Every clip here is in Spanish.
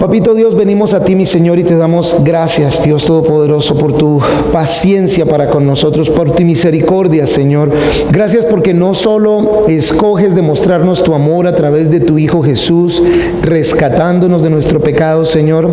Papito Dios, venimos a ti, mi Señor, y te damos gracias, Dios Todopoderoso, por tu paciencia para con nosotros, por tu misericordia, Señor. Gracias porque no solo escoges demostrarnos tu amor a través de tu Hijo Jesús, rescatándonos de nuestro pecado, Señor,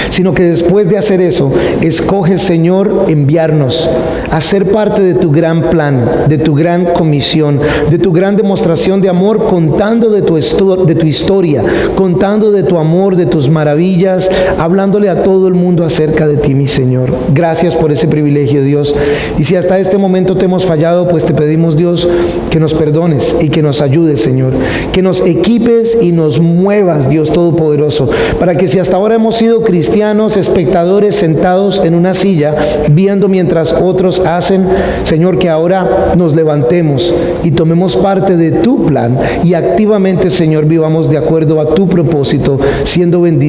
sino que después de hacer eso, escoges, Señor, enviarnos a ser parte de tu gran plan, de tu gran comisión, de tu gran demostración de amor, contando de tu historia, contando de tu amor, de tus maravillas, hablándole a todo el mundo acerca de ti, mi Señor. Gracias por ese privilegio, Dios. Y si hasta este momento te hemos fallado, pues te pedimos, Dios, que nos perdones y que nos ayudes, Señor. Que nos equipes y nos muevas, Dios Todopoderoso, para que si hasta ahora hemos sido cristianos, espectadores sentados en una silla, viendo mientras otros hacen, Señor, que ahora nos levantemos y tomemos parte de tu plan y activamente, Señor, vivamos de acuerdo a tu propósito, siendo bendición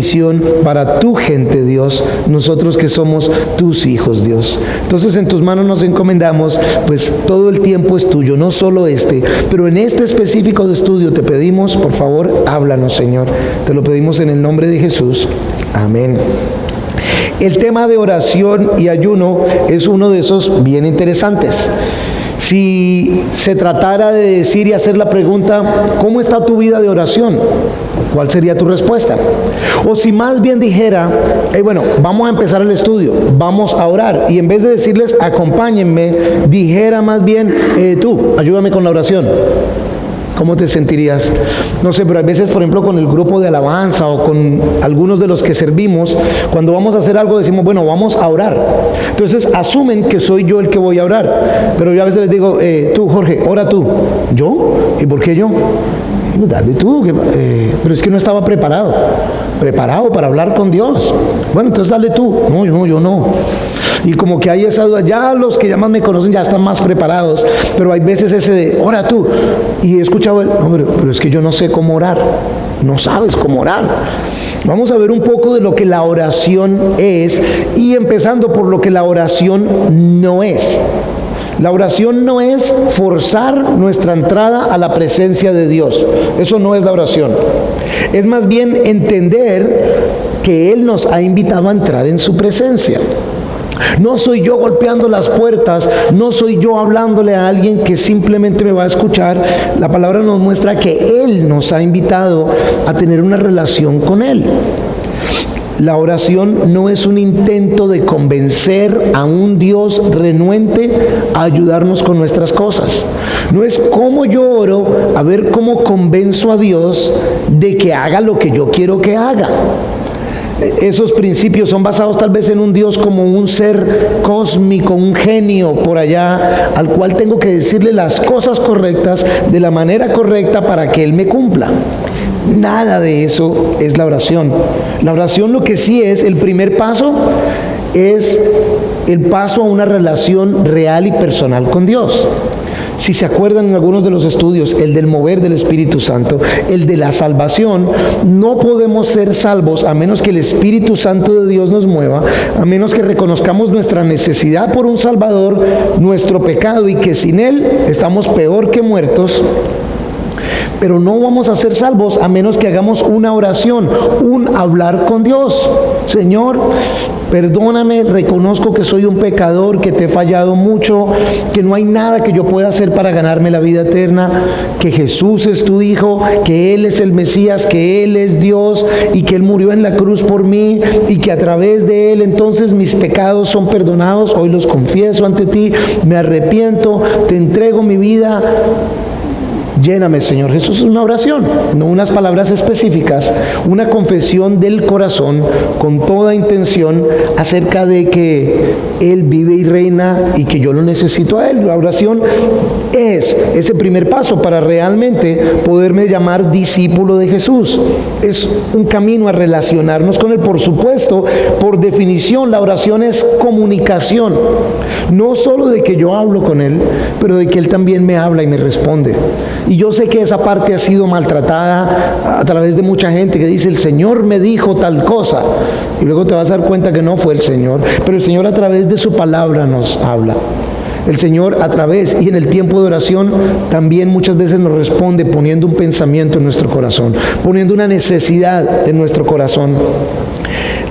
para tu gente, Dios, nosotros que somos tus hijos, Dios. Entonces en tus manos nos encomendamos, pues todo el tiempo es tuyo, no solo pero en este específico de estudio te pedimos, por favor, háblanos, Señor. Te lo pedimos en el nombre de Jesús. Amén. El tema de oración y ayuno es uno de esos bien interesantes. Si se tratara de decir y hacer la pregunta, ¿cómo está tu vida de oración?, ¿cuál sería tu respuesta? O si más bien dijera, bueno, vamos a empezar el estudio, vamos a orar, y en vez de decirles, acompáñenme, dijera más bien, tú, ayúdame con la oración. ¿Cómo te sentirías? No sé, pero a veces, por ejemplo, con el grupo de alabanza o con algunos de los que servimos, cuando vamos a hacer algo decimos, bueno, vamos a orar. Entonces asumen que soy yo el que voy a orar. Pero yo a veces les digo, tú, Jorge, ora tú. ¿Yo? ¿Y por qué yo? Dale tú, pero es que no estaba preparado para hablar con Dios. Bueno, entonces dale tú. No, yo no. Y como que hay esa duda, ya los que ya más me conocen ya están más preparados, pero hay veces ese de, ora tú. Y he escuchado, no, pero es que yo no sé cómo orar. No sabes cómo orar. Vamos a ver un poco de lo que la oración es, y empezando por lo que la oración no es. La oración no es forzar nuestra entrada a la presencia de Dios. Eso no es la oración. Es más bien entender que Él nos ha invitado a entrar en su presencia. No soy yo golpeando las puertas, no soy yo hablándole a alguien que simplemente me va a escuchar. La palabra nos muestra que Él nos ha invitado a tener una relación con Él. La oración no es un intento de convencer a un Dios renuente a ayudarnos con nuestras cosas. No es como yo oro, a ver cómo convenzo a Dios de que haga lo que yo quiero que haga. Esos principios son basados tal vez en un Dios como un ser cósmico, un genio por allá, al cual tengo que decirle las cosas correctas de la manera correcta para que Él me cumpla. Nada de eso es la oración. La oración, lo que sí es, el primer paso es el paso a una relación real y personal con Dios. Si se acuerdan en algunos de los estudios, el del mover del Espíritu Santo, el de la salvación, no podemos ser salvos a menos que el Espíritu Santo de Dios nos mueva, a menos que reconozcamos nuestra necesidad por un Salvador, nuestro pecado, y que sin Él estamos peor que muertos. Pero no vamos a ser salvos a menos que hagamos una oración, un hablar con Dios. Señor, perdóname, reconozco que soy un pecador, que te he fallado mucho, que no hay nada que yo pueda hacer para ganarme la vida eterna, que Jesús es tu Hijo, que Él es el Mesías, que Él es Dios y que Él murió en la cruz por mí y que a través de Él entonces mis pecados son perdonados. Hoy los confieso ante ti, me arrepiento, te entrego mi vida. Lléname, Señor. Jesús es una oración, no unas palabras específicas, una confesión del corazón con toda intención acerca de que Él vive y reina y que yo lo necesito a Él. La oración es ese primer paso para realmente poderme llamar discípulo de Jesús. Es un camino a relacionarnos con Él. Por supuesto, por definición, la oración es comunicación. No solo de que yo hablo con Él, pero de que Él también me habla y me responde. Y yo sé que esa parte ha sido maltratada a través de mucha gente que dice, el Señor me dijo tal cosa. Y luego te vas a dar cuenta que no fue el Señor. Pero el Señor a través de su palabra nos habla. El Señor a través y en el tiempo de oración también muchas veces nos responde poniendo un pensamiento en nuestro corazón, poniendo una necesidad en nuestro corazón.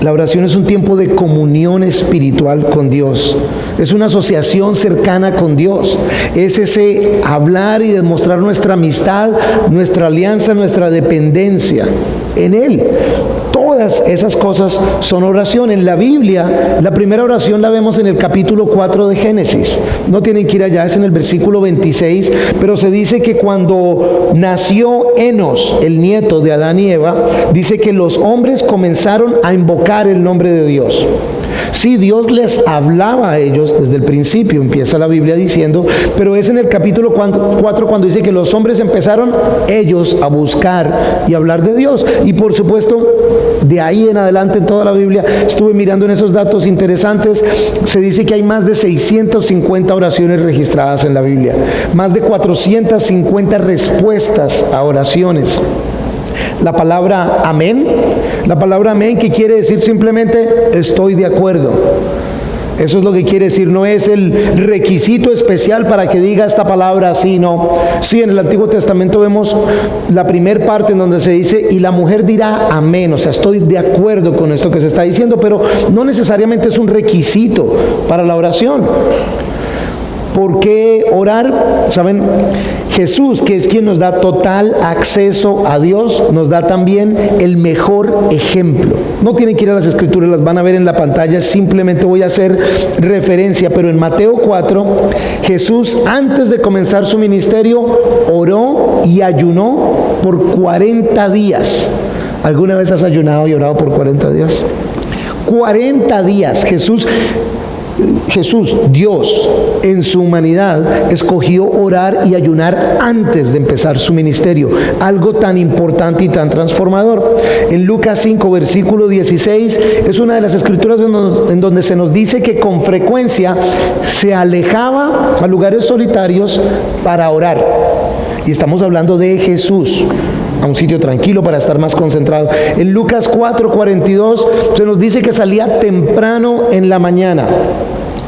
La oración es un tiempo de comunión espiritual con Dios. Es una asociación cercana con Dios. Es ese hablar y demostrar nuestra amistad, nuestra alianza, nuestra dependencia en Él. Todas esas cosas son oración. En la Biblia, la primera oración la vemos en el capítulo 4 de Génesis. No tienen que ir allá, es en el versículo 26, pero se dice que cuando nació Enos, el nieto de Adán y Eva, dice que los hombres comenzaron a invocar el nombre de Dios. Sí, Dios les hablaba a ellos desde el principio, empieza la Biblia diciendo, pero es en el capítulo 4 cuando dice que los hombres empezaron ellos a buscar y hablar de Dios. Y por supuesto, de ahí en adelante en toda la Biblia, estuve mirando en esos datos interesantes, se dice que hay más de 650 oraciones registradas en la Biblia, más de 450 respuestas a oraciones. La palabra amén, que quiere decir simplemente estoy de acuerdo. Eso es lo que quiere decir, no es el requisito especial para que diga esta palabra así, no. Sí, en el Antiguo Testamento vemos la primera parte en donde se dice, y la mujer dirá amén, o sea, estoy de acuerdo con esto que se está diciendo, pero no necesariamente es un requisito para la oración. ¿Por qué orar? ¿Saben? Jesús, que es quien nos da total acceso a Dios, nos da también el mejor ejemplo. No tienen que ir a las Escrituras, las van a ver en la pantalla, simplemente voy a hacer referencia, pero en Mateo 4, Jesús antes de comenzar su ministerio, oró y ayunó por 40 días. ¿Alguna vez has ayunado y orado por 40 días? 40 días. Jesús, Dios, en su humanidad, escogió orar y ayunar antes de empezar su ministerio. Algo tan importante y tan transformador. En Lucas 5, versículo 16, es una de las escrituras en donde se nos dice que con frecuencia se alejaba a lugares solitarios para orar. Y estamos hablando de Jesús, a un sitio tranquilo para estar más concentrado. En Lucas 4:42 se nos dice que salía temprano en la mañana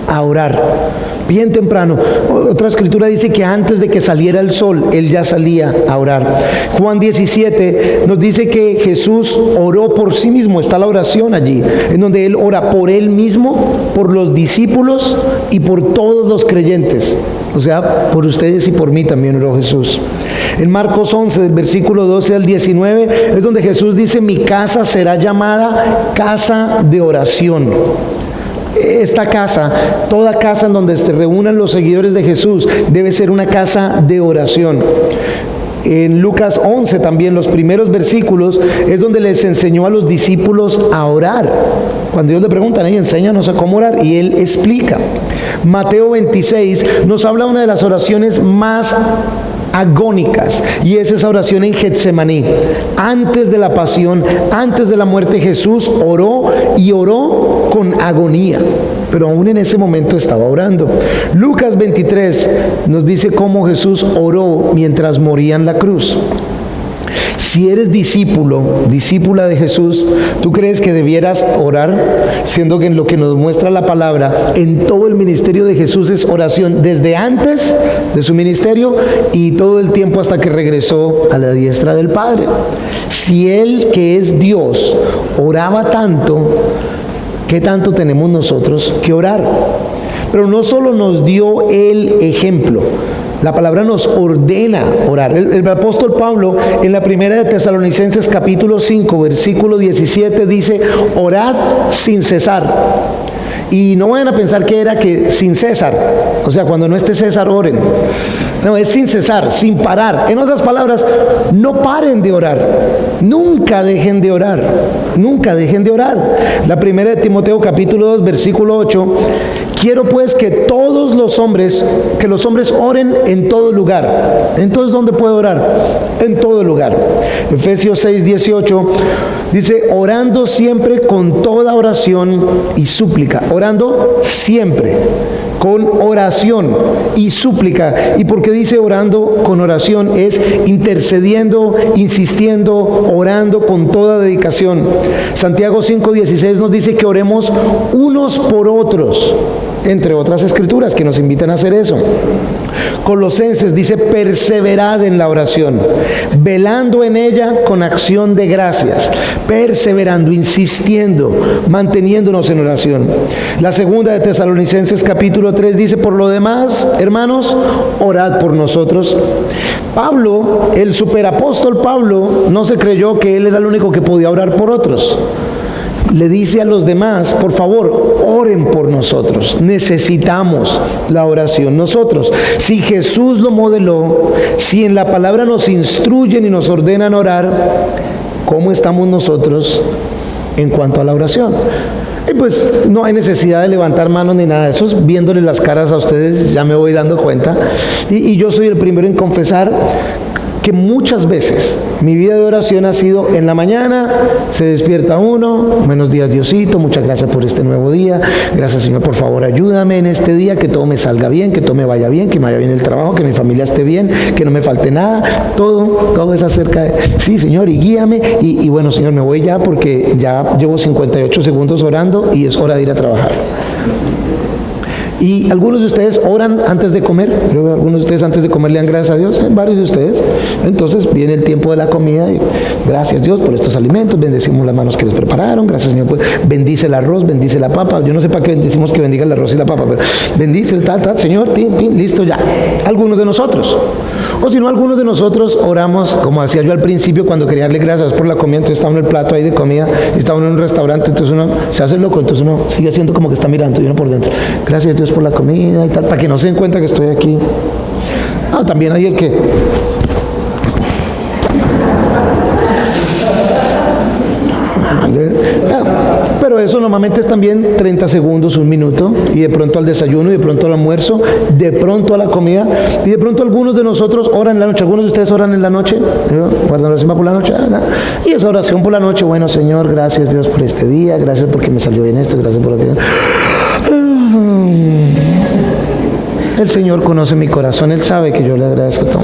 a orar, bien temprano. Otra escritura dice que antes de que saliera el sol, él ya salía a orar. Juan 17 nos dice que Jesús oró por sí mismo. Está la oración allí, en donde él ora por él mismo, por los discípulos y por todos los creyentes. O sea, por ustedes y por mí también oró Jesús. En Marcos 11, del versículo 12 al 19, es donde Jesús dice, mi casa será llamada casa de oración. Esta casa, toda casa en donde se reúnan los seguidores de Jesús, debe ser una casa de oración. En Lucas 11 también, los primeros versículos, es donde les enseñó a los discípulos a orar. Cuando ellos le preguntan, enséñanos a cómo orar, y él explica. Mateo 26 nos habla de una de las oraciones más agónicas, y es esa oración en Getsemaní. Antes de la pasión, antes de la muerte, Jesús oró y oró con agonía, pero aún en ese momento estaba orando. Lucas 23 nos dice cómo Jesús oró mientras moría en la cruz. Si eres discípula de Jesús, ¿tú crees que debieras orar? Siendo que en lo que nos muestra la palabra, en todo el ministerio de Jesús es oración, desde antes de su ministerio y todo el tiempo hasta que regresó a la diestra del Padre. Si Él, que es Dios, oraba tanto, ¿qué tanto tenemos nosotros que orar? Pero no solo nos dio el ejemplo, la palabra nos ordena orar. El apóstol Pablo en la primera de Tesalonicenses capítulo 5 versículo 17 dice, orad sin cesar. Y no vayan a pensar que era que sin César, o sea, cuando no esté César oren. No, es sin cesar, sin parar. En otras palabras, no paren de orar. Nunca dejen de orar. Nunca dejen de orar. La primera de Timoteo capítulo 2 versículo 8. Quiero pues que todos los hombres, que los hombres oren en todo lugar. Entonces, ¿dónde puedo orar? En todo lugar. Efesios 6, 18 dice, orando siempre con toda oración y súplica. Orando siempre. con oración y súplica. ¿Y por qué dice orando con oración? Es intercediendo, insistiendo, orando con toda dedicación. Santiago 5:16 nos dice que oremos unos por otros, entre otras escrituras que nos invitan a hacer eso. Colosenses dice: perseverad en la oración, velando en ella con acción de gracias, perseverando, insistiendo, manteniéndonos en oración. La segunda de Tesalonicenses capítulo 3 dice: por lo demás, hermanos, orad por nosotros. Pablo, el superapóstol Pablo, no se creyó que él era el único que podía orar por otros. Le dice a los demás: por favor, oren por nosotros. Necesitamos la oración nosotros. Si Jesús lo modeló, si en la palabra nos instruyen y nos ordenan orar, ¿cómo estamos nosotros en cuanto a la oración? Y pues no hay necesidad de levantar manos ni nada de eso. Viéndoles las caras a ustedes ya me voy dando cuenta. Y yo soy el primero en confesar que muchas veces mi vida de oración ha sido: en la mañana se despierta uno, buenos días Diosito, muchas gracias por este nuevo día, gracias Señor, por favor ayúdame en este día, que todo me salga bien, que todo me vaya bien, que me vaya bien el trabajo, que mi familia esté bien, que no me falte nada, todo es acerca de, sí Señor, y guíame, y bueno Señor, me voy ya porque ya llevo 58 segundos orando y es hora de ir a trabajar. Y algunos de ustedes oran antes de comer. Creo que algunos de ustedes antes de comer le dan gracias a Dios. Varios de ustedes. Entonces viene el tiempo de la comida y gracias Dios por estos alimentos. Bendecimos las manos que les prepararon. Gracias Señor. Pues, bendice el arroz, bendice la papa. Yo no sé para qué bendecimos que bendiga el arroz y la papa, pero bendice el tal, Señor, listo ya. Algunos de nosotros. O si no, algunos de nosotros oramos, como hacía yo al principio cuando quería darle gracias por la comida. Entonces estaba en el plato ahí de comida, estaba en un restaurante, entonces uno se hace loco, entonces uno sigue haciendo como que está mirando y uno por dentro: gracias Dios por la comida y tal, para que no se den cuenta que estoy aquí. También hay el que... Pero eso normalmente es también 30 segundos, un minuto, y de pronto al desayuno, y de pronto al almuerzo, de pronto a la comida, y de pronto algunos de nosotros oran en la noche. ¿Algunos de ustedes oran en la noche? ¿Guardan oración por la noche? Y esa oración por la noche: bueno Señor, gracias Dios por este día, gracias porque me salió bien esto, gracias por aquello. El Señor conoce mi corazón, Él sabe que yo le agradezco todo.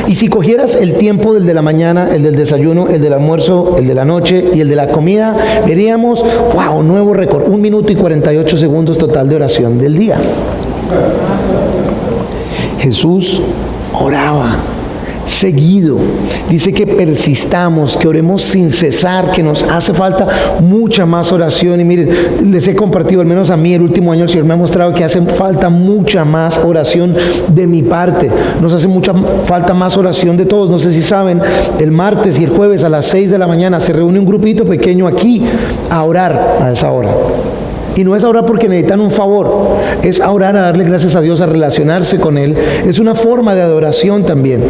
Y si cogieras el tiempo del de la mañana, el del desayuno, el del almuerzo, el de la noche y el de la comida, veríamos, wow, nuevo récord, 1 minuto y 48 segundos total de oración del día. Jesús oraba seguido. Dice que persistamos, que oremos sin cesar, que nos hace falta mucha más oración. Y miren, les he compartido, al menos a mí el último año el Señor me ha mostrado que hace falta mucha más oración de mi parte. Nos hace mucha falta más oración de todos. No sé si saben, el martes y el jueves a las 6 de la mañana se reúne un grupito pequeño aquí a orar a esa hora. Y no es a orar porque necesitan un favor, es a orar, a darle gracias a Dios, a relacionarse con Él. Es una forma de adoración también.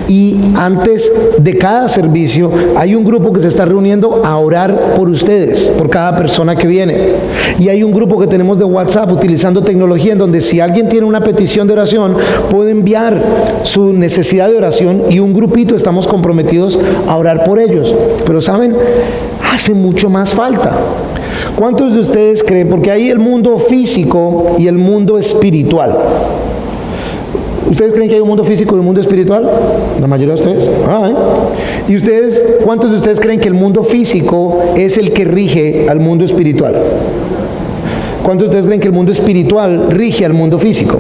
Y antes de cada servicio hay un grupo que se está reuniendo a orar por ustedes, por cada persona que viene. Y hay un grupo que tenemos de WhatsApp utilizando tecnología, en donde si alguien tiene una petición de oración, puede enviar su necesidad de oración y un grupito estamos comprometidos a orar por ellos. Pero ¿saben? Hace mucho más falta. ¿Cuántos de ustedes creen? Porque hay el mundo físico y el mundo espiritual. ¿Ustedes creen que hay un mundo físico y un mundo espiritual? La mayoría de ustedes. ¿Y ustedes, cuántos de ustedes creen que el mundo físico es el que rige al mundo espiritual? ¿Cuántos de ustedes creen que el mundo espiritual rige al mundo físico?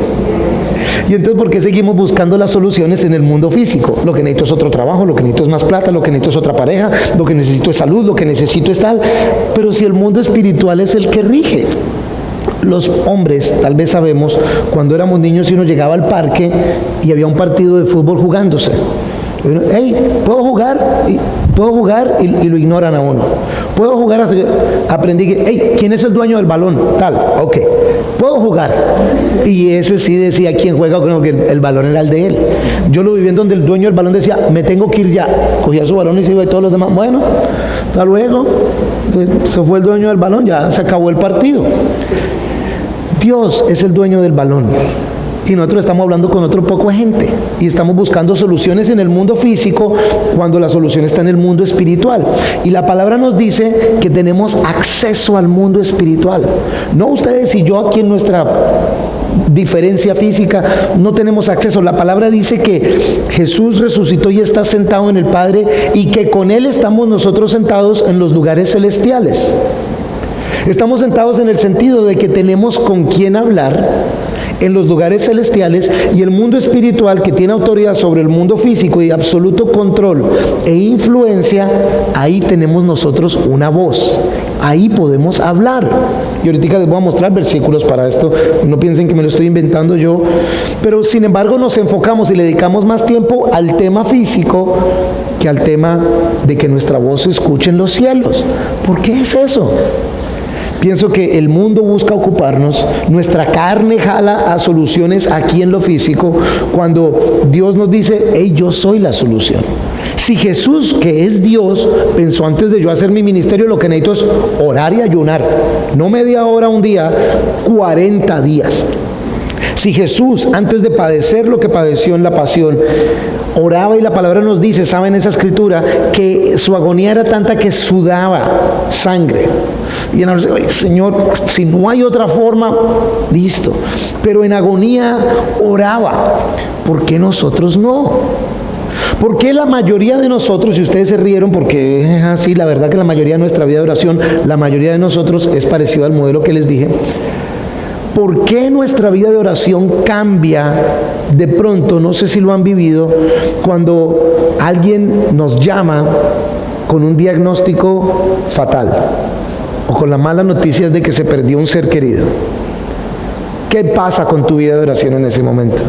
Y entonces, ¿por qué seguimos buscando las soluciones en el mundo físico? Lo que necesito es otro trabajo, lo que necesito es más plata, lo que necesito es otra pareja, lo que necesito es salud, lo que necesito es tal. Pero si el mundo espiritual es el que rige. Los hombres, tal vez sabemos, cuando éramos niños y uno llegaba al parque y había un partido de fútbol jugándose. Hey, ¿puedo jugar? ¿Puedo jugar? Y lo ignoran a uno. ¿Puedo jugar? Aprendí que, hey, ¿quién es el dueño del balón? Tal, ok. ¿Puedo jugar? Y ese sí decía quién juega, como que el balón era el de él. Yo lo viví en donde el dueño del balón decía: me tengo que ir ya. Cogía su balón y se iba, y todos los demás, bueno, hasta luego. Se fue el dueño del balón, ya se acabó el partido. Dios es el dueño del balón. Y nosotros estamos hablando con otro poco de gente y estamos buscando soluciones en el mundo físico cuando la solución está en el mundo espiritual. Y la palabra nos dice que tenemos acceso al mundo espiritual. No ustedes y yo aquí en nuestra diferencia física, no tenemos acceso. La palabra dice que Jesús resucitó y está sentado en el Padre y que con Él estamos nosotros sentados en los lugares celestiales. Estamos sentados en el sentido de que tenemos con quién hablar en los lugares celestiales, y el mundo espiritual, que tiene autoridad sobre el mundo físico y absoluto control e influencia, ahí tenemos nosotros una voz, ahí podemos hablar. Y ahorita les voy a mostrar versículos para esto, no piensen que me lo estoy inventando yo, pero sin embargo nos enfocamos y le dedicamos más tiempo al tema físico que al tema de que nuestra voz se escuche en los cielos. ¿Por qué es eso? Pienso que el mundo busca ocuparnos, nuestra carne jala a soluciones aquí en lo físico, cuando Dios nos dice: hey, yo soy la solución. Si Jesús, que es Dios, pensó antes de yo hacer mi ministerio, lo que necesito es orar y ayunar, no media hora un día, 40 días. Si Jesús, antes de padecer lo que padeció en la pasión, oraba, y la palabra nos dice, ¿saben esa escritura? Que su agonía era tanta que sudaba sangre. Y en la Señor, si no hay otra forma, listo. Pero en agonía oraba. ¿Por qué nosotros no? ¿Por qué la mayoría de nosotros, y ustedes se rieron porque es así, la verdad que la mayoría de nuestra vida de oración, la mayoría de nosotros es parecido al modelo que les dije? ¿Por qué nuestra vida de oración cambia de pronto? No sé si lo han vivido, cuando alguien nos llama con un diagnóstico fatal o con la mala noticia de que se perdió un ser querido. ¿Qué pasa con tu vida de oración en ese momento?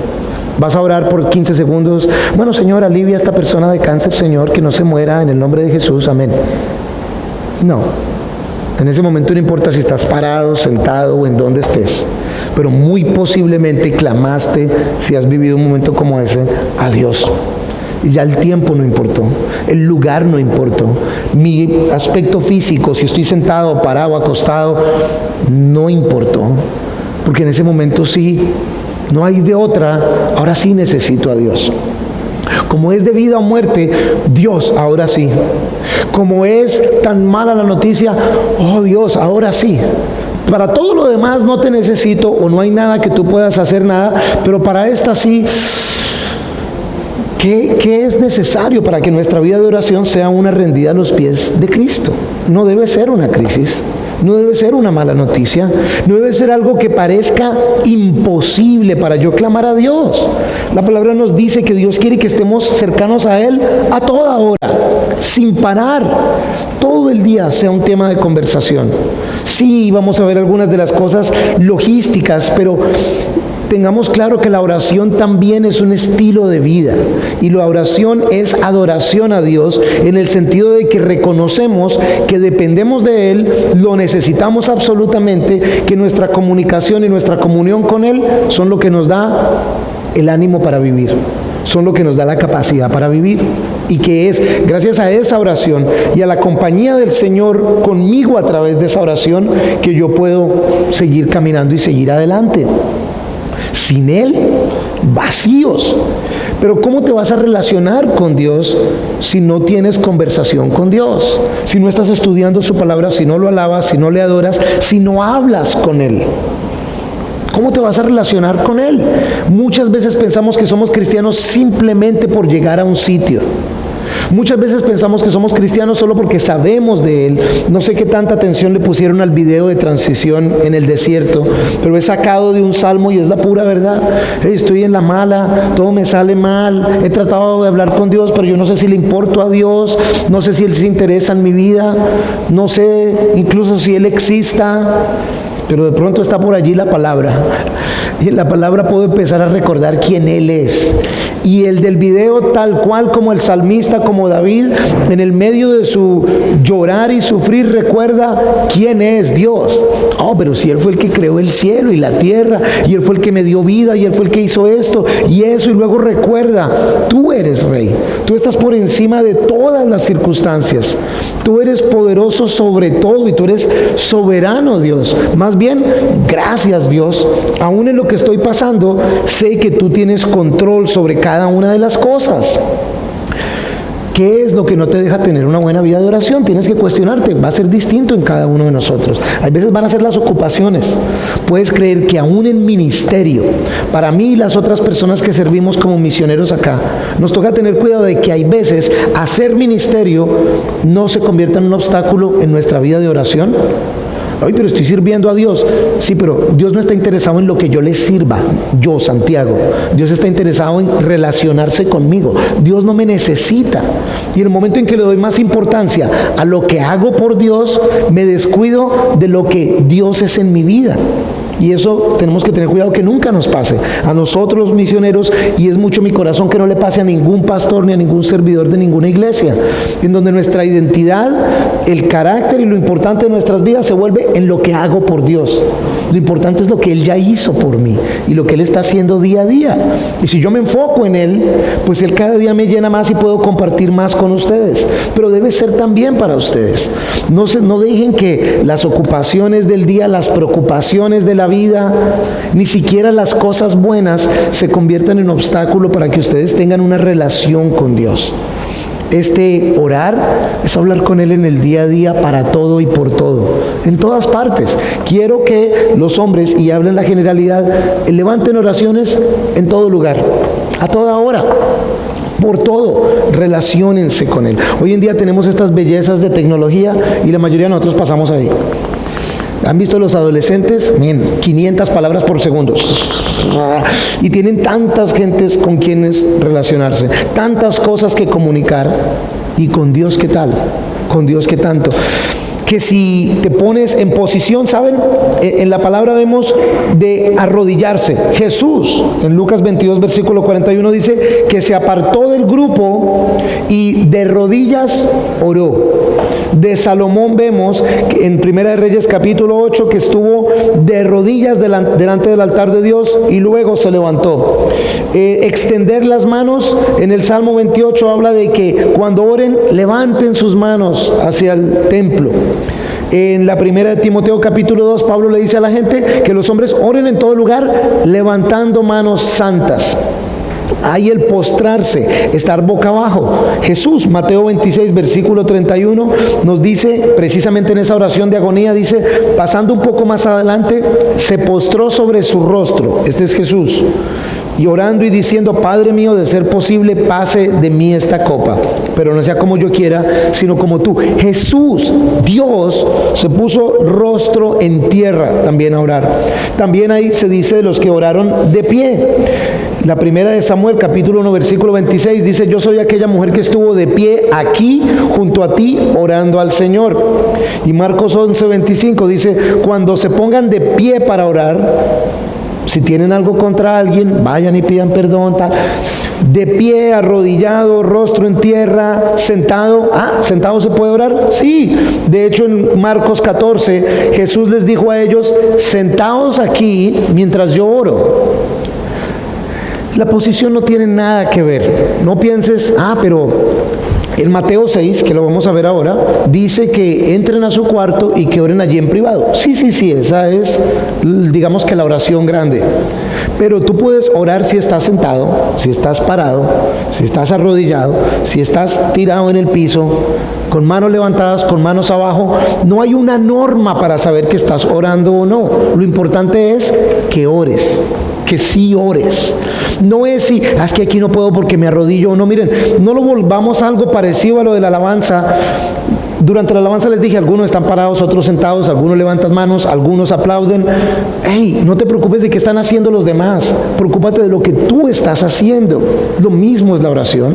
¿Vas a orar por 15 segundos? Bueno, Señor, alivia a esta persona de cáncer, Señor, que no se muera en el nombre de Jesús, amén. No. En ese momento no importa si estás parado, sentado o en donde estés, pero muy posiblemente clamaste, si has vivido un momento como ese, a Dios. Y ya el tiempo no importó, el lugar no importó, mi aspecto físico, si estoy sentado, parado, acostado, no importó, porque en ese momento sí, no hay de otra, ahora sí necesito a Dios. Como es de vida o muerte, Dios, ahora sí. Como es tan mala la noticia, oh Dios, ahora sí. Para todo lo demás no te necesito, o no hay nada que tú puedas hacer nada, pero para esta sí. ¿Qué es necesario para que nuestra vida de oración sea una rendida a los pies de Cristo? No debe ser una crisis, no debe ser una mala noticia, no debe ser algo que parezca imposible para yo clamar a Dios. La palabra nos dice que Dios quiere que estemos cercanos a Él a toda hora, sin parar. Todo el día sea un tema de conversación. Sí, vamos a ver algunas de las cosas logísticas, pero tengamos claro que la oración también es un estilo de vida, y la oración es adoración a Dios, en el sentido de que reconocemos que dependemos de Él, lo necesitamos absolutamente, que nuestra comunicación y nuestra comunión con Él son lo que nos da el ánimo para vivir, son lo que nos da la capacidad para vivir, y que es gracias a esa oración y a la compañía del Señor conmigo a través de esa oración que yo puedo seguir caminando y seguir adelante. Sin Él, vacíos. Pero ¿cómo te vas a relacionar con Dios si no tienes conversación con Dios? Si no estás estudiando su palabra, si no lo alabas, si no le adoras, si no hablas con Él. ¿Cómo te vas a relacionar con Él? Muchas veces pensamos que somos cristianos simplemente por llegar a un sitio. Muchas veces pensamos que somos cristianos solo porque sabemos de Él. No sé qué tanta atención le pusieron al video de transición en el desierto, pero he sacado de un salmo y es la pura verdad. Estoy en la mala, todo me sale mal, he tratado de hablar con Dios, pero yo no sé si le importo a Dios, no sé si Él se interesa en mi vida, no sé incluso si Él exista, pero de pronto está por allí la palabra. Y en la palabra puedo empezar a recordar quién Él es. Y el del video, tal cual como el salmista, como David, en el medio de su llorar y sufrir, recuerda quién es Dios. Oh, pero si Él fue el que creó el cielo y la tierra, y Él fue el que me dio vida, y Él fue el que hizo esto y eso, y luego recuerda, tú eres rey, tú estás por encima de todas las circunstancias, tú eres poderoso sobre todo, y tú eres soberano, Dios. Más bien, gracias, Dios, aún en lo que estoy pasando, sé que tú tienes control sobre cada una de las cosas. ¿Qué es lo que no te deja tener una buena vida de oración? Tienes que cuestionarte. Va a ser distinto en cada uno de nosotros. Hay veces van a ser las ocupaciones. Puedes creer que aún en ministerio, para mí y las otras personas que servimos como misioneros acá, nos toca tener cuidado de que hay veces hacer ministerio no se convierta en un obstáculo en nuestra vida de oración. Ay, pero estoy sirviendo a Dios. Sí, pero Dios no está interesado en lo que yo le sirva, yo, Santiago. Dios está interesado en relacionarse conmigo. Dios no me necesita. Y en el momento en que le doy más importancia a lo que hago por Dios, me descuido de lo que Dios es en mi vida. Y eso tenemos que tener cuidado que nunca nos pase a nosotros los misioneros, y es mucho mi corazón que no le pase a ningún pastor ni a ningún servidor de ninguna iglesia, en donde nuestra identidad, el carácter y lo importante de nuestras vidas se vuelve en lo que hago por Dios. Lo importante es lo que Él ya hizo por mí y lo que Él está haciendo día a día. Y si yo me enfoco en Él, pues Él cada día me llena más y puedo compartir más con ustedes. Pero debe ser también para ustedes. No dejen que las ocupaciones del día, las preocupaciones de la vida, ni siquiera las cosas buenas se conviertan en obstáculo para que ustedes tengan una relación con Dios. Orar es hablar con Él en el día a día, para todo y por todo, en todas partes. Quiero que los hombres, y hablen la generalidad, levanten oraciones en todo lugar, a toda hora, por todo. Relaciónense con Él. Hoy en día tenemos estas bellezas de tecnología y la mayoría de nosotros pasamos ahí. ¿Han visto los adolescentes? Miren, 500 palabras por segundo. Y tienen tantas gentes con quienes relacionarse, tantas cosas que comunicar. ¿Y con Dios qué tal? ¿Con Dios qué tanto? Que si te pones en posición, ¿saben? En la palabra vemos de arrodillarse. Jesús, en Lucas 22, versículo 41, dice que se apartó del grupo y de rodillas oró. De Salomón vemos en Primera de Reyes capítulo 8 que estuvo de rodillas delante del altar de Dios y luego se levantó. Extender las manos, en el Salmo 28 habla de que cuando oren levanten sus manos hacia el templo. En la primera de Timoteo capítulo 2 Pablo le dice a la gente que los hombres oren en todo lugar levantando manos santas. Hay el postrarse, estar boca abajo. Jesús, Mateo 26, versículo 31, nos dice, precisamente en esa oración de agonía, dice, pasando un poco más adelante, se postró sobre su rostro. Este es Jesús. Y orando y diciendo, Padre mío, de ser posible, pase de mí esta copa, pero no sea como yo quiera, sino como tú. Jesús, Dios, se puso rostro en tierra también a orar. También ahí se dice de los que oraron de pie. La primera de Samuel, capítulo 1, versículo 26, dice, yo soy aquella mujer que estuvo de pie aquí, junto a ti, orando al Señor. Y Marcos 11, 25 dice, cuando se pongan de pie para orar, si tienen algo contra alguien, vayan y pidan perdón, tal. De pie, arrodillado, rostro en tierra, sentado. ¿Sentado se puede orar? Sí. De hecho, en Marcos 14, Jesús les dijo a ellos, sentaos aquí mientras yo oro. La posición no tiene nada que ver. No pienses, pero en Mateo 6, que lo vamos a ver ahora, dice que entren a su cuarto y que oren allí en privado. Sí, esa es, digamos que la oración grande. Pero tú puedes orar si estás sentado, si estás parado, si estás arrodillado, si estás tirado en el piso, con manos levantadas, con manos abajo. No hay una norma para saber que estás orando o no. Lo importante es que ores, que sí ores. No es si, es que aquí no puedo porque me arrodillo o no. Miren, no lo volvamos a algo parecido a lo de la alabanza. Durante la alabanza les dije, algunos están parados, otros sentados, algunos levantan manos, algunos aplauden. No te preocupes de qué están haciendo los demás. Preocúpate de lo que tú estás haciendo. Lo mismo es la oración.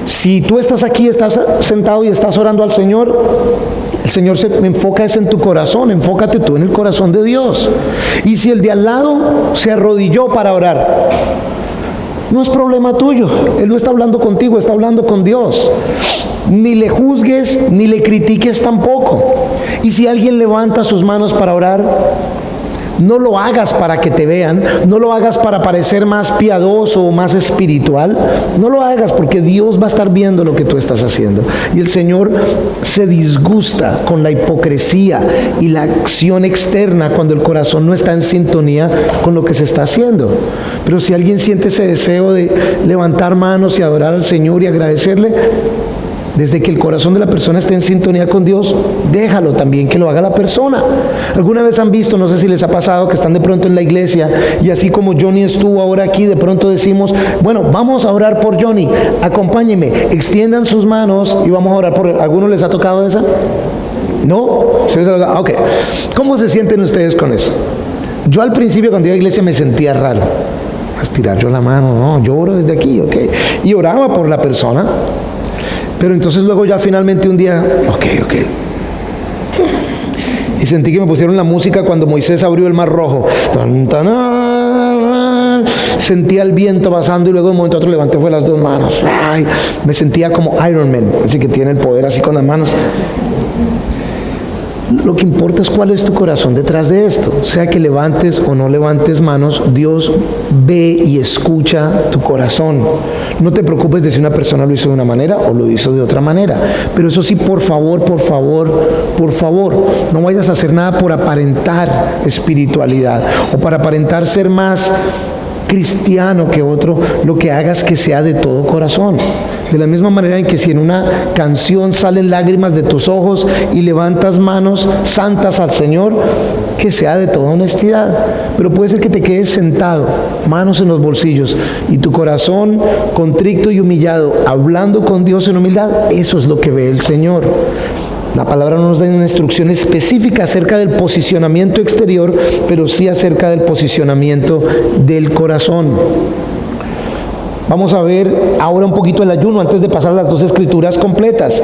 Si tú estás aquí, estás sentado y estás orando al Señor, el Señor se enfoca eso en tu corazón. Enfócate tú en el corazón de Dios. Y si el de al lado se arrodilló para orar, no es problema tuyo. Él no está hablando contigo, está hablando con Dios. Ni le juzgues, ni le critiques tampoco. Y si alguien levanta sus manos para orar, no lo hagas para que te vean, no lo hagas para parecer más piadoso o más espiritual. No lo hagas porque Dios va a estar viendo lo que tú estás haciendo. Y el Señor se disgusta con la hipocresía y la acción externa cuando el corazón no está en sintonía con lo que se está haciendo. Pero si alguien siente ese deseo de levantar manos y adorar al Señor y agradecerle, Desde que el corazón de la persona esté en sintonía con Dios, déjalo también que lo haga la persona. ¿Alguna vez han visto, no sé si les ha pasado, que están de pronto en la iglesia y así como Johnny estuvo ahora aquí, de pronto decimos, bueno, vamos a orar por Johnny, acompáñenme, extiendan sus manos y vamos a orar por él? ¿Algunos les ha tocado esa? ¿No? ¿Se les ha tocado? Ok. ¿Cómo se sienten ustedes con eso? Yo al principio cuando iba a la iglesia me sentía raro. Estirar yo la mano, no, yo oro desde aquí, ok. Y oraba por la persona. Pero entonces luego ya finalmente un día, ok. Y sentí que me pusieron la música cuando Moisés abrió el mar rojo. Sentía el viento pasando y luego de un momento a otro levanté fue las dos manos. Ay, me sentía como Iron Man, así que tiene el poder así con las manos. Lo que importa es cuál es tu corazón detrás de esto. Sea que levantes o no levantes manos, Dios ve y escucha tu corazón. No te preocupes de si una persona lo hizo de una manera o lo hizo de otra manera. Pero eso sí, por favor, no vayas a hacer nada por aparentar espiritualidad o para aparentar ser más cristiano que otro. Lo que hagas que sea de todo corazón. De la misma manera en que si en una canción salen lágrimas de tus ojos y levantas manos santas al Señor, que sea de toda honestidad. Pero puede ser que te quedes sentado, manos en los bolsillos, y tu corazón contrito y humillado, hablando con Dios en humildad. Eso es lo que ve el Señor. La palabra no nos da una instrucción específica acerca del posicionamiento exterior, pero sí acerca del posicionamiento del corazón. Vamos a ver ahora un poquito el ayuno antes de pasar a las dos escrituras completas.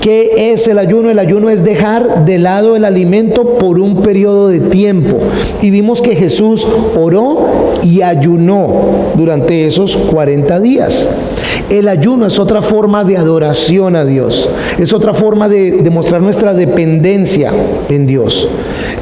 ¿Qué es el ayuno? El ayuno es dejar de lado el alimento por un periodo de tiempo. Y vimos que Jesús oró y ayunó durante esos 40 días. El ayuno es otra forma de adoración a Dios. Es otra forma de demostrar nuestra dependencia en Dios.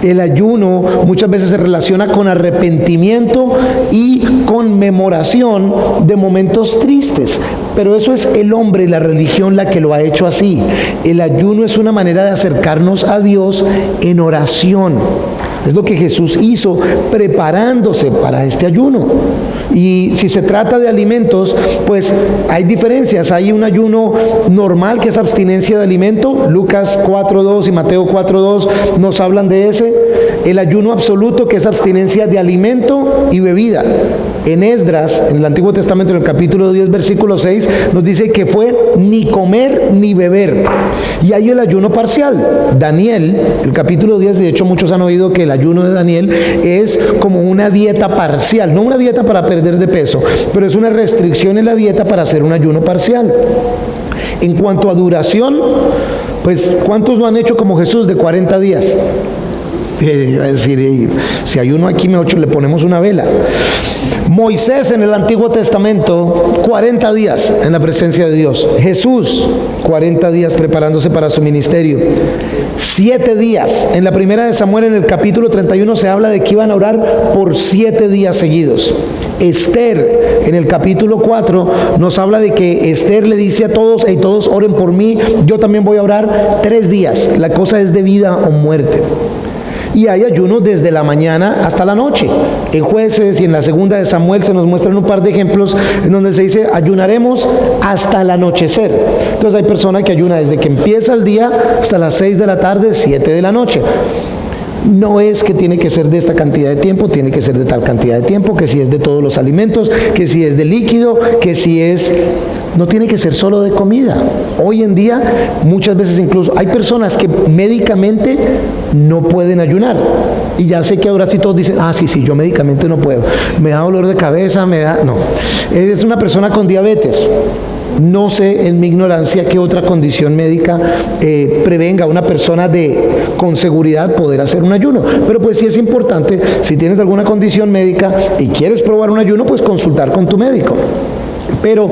El ayuno muchas veces se relaciona con arrepentimiento y conmemoración de momentos tristes. Pero eso es el hombre y la religión la que lo ha hecho así. El ayuno es una manera de acercarnos a Dios en oración. Es lo que Jesús hizo preparándose para este ayuno. Y si se trata de alimentos, pues hay diferencias. Hay un ayuno normal que es abstinencia de alimento. Lucas 4:2 y Mateo 4:2 nos hablan de ese. El ayuno absoluto, que es abstinencia de alimento y bebida. En Esdras, en el Antiguo Testamento, en el capítulo 10, versículo 6, nos dice que fue ni comer ni beber. Y hay el ayuno parcial. Daniel, el capítulo 10, de hecho muchos han oído que el ayuno de Daniel es como una dieta parcial, no una dieta para perder de peso, pero es una restricción en la dieta para hacer un ayuno parcial. En cuanto a duración, pues ¿cuántos lo han hecho como Jesús de 40 días? Es decir, si hay uno aquí, le ponemos una vela. Moisés en el Antiguo Testamento, 40 días en la presencia de Dios. Jesús, 40 días preparándose para su ministerio. 7 días. En la primera de Samuel, en el capítulo 31, se habla de que iban a orar por 7 días seguidos. Esther, en el capítulo 4, nos habla de que Esther le dice a todos, y todos oren por mí, yo también voy a orar 3 días. La cosa es de vida o muerte. Y hay ayuno desde la mañana hasta la noche. En Jueces y en la segunda de Samuel se nos muestran un par de ejemplos en donde se dice ayunaremos hasta el anochecer. Entonces hay personas que ayunan desde que empieza el día hasta las 6 de la tarde, 7 de la noche. No es que tiene que ser de esta cantidad de tiempo, tiene que ser de tal cantidad de tiempo, que si es de todos los alimentos, que si es de líquido, que si es... No tiene que ser solo de comida. Hoy en día, muchas veces incluso, hay personas que médicamente no pueden ayunar. Y ya sé que ahora sí todos dicen, sí, yo médicamente no puedo. Me da dolor de cabeza, No. Eres una persona con diabetes. No sé en mi ignorancia qué otra condición médica prevenga a una persona con seguridad poder hacer un ayuno. Pero pues sí es importante, si tienes alguna condición médica y quieres probar un ayuno, pues consultar con tu médico. Pero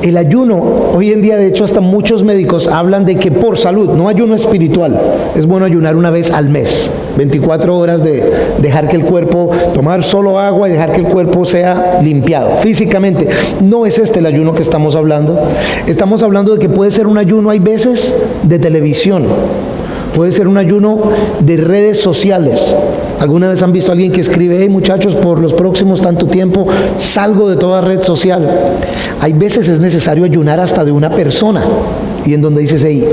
el ayuno, hoy en día de hecho hasta muchos médicos hablan de que por salud, no ayuno espiritual, es bueno ayunar una vez al mes, 24 horas de dejar que el cuerpo, tomar solo agua y dejar que el cuerpo sea limpiado físicamente. No es este el ayuno que estamos hablando. Estamos hablando de que puede ser un ayuno, hay veces, de televisión. Puede ser un ayuno de redes sociales. ¿Alguna vez han visto a alguien que escribe, hey muchachos, por los próximos tanto tiempo salgo de toda red social? Hay veces es necesario ayunar hasta de una persona, y en donde dices, hey,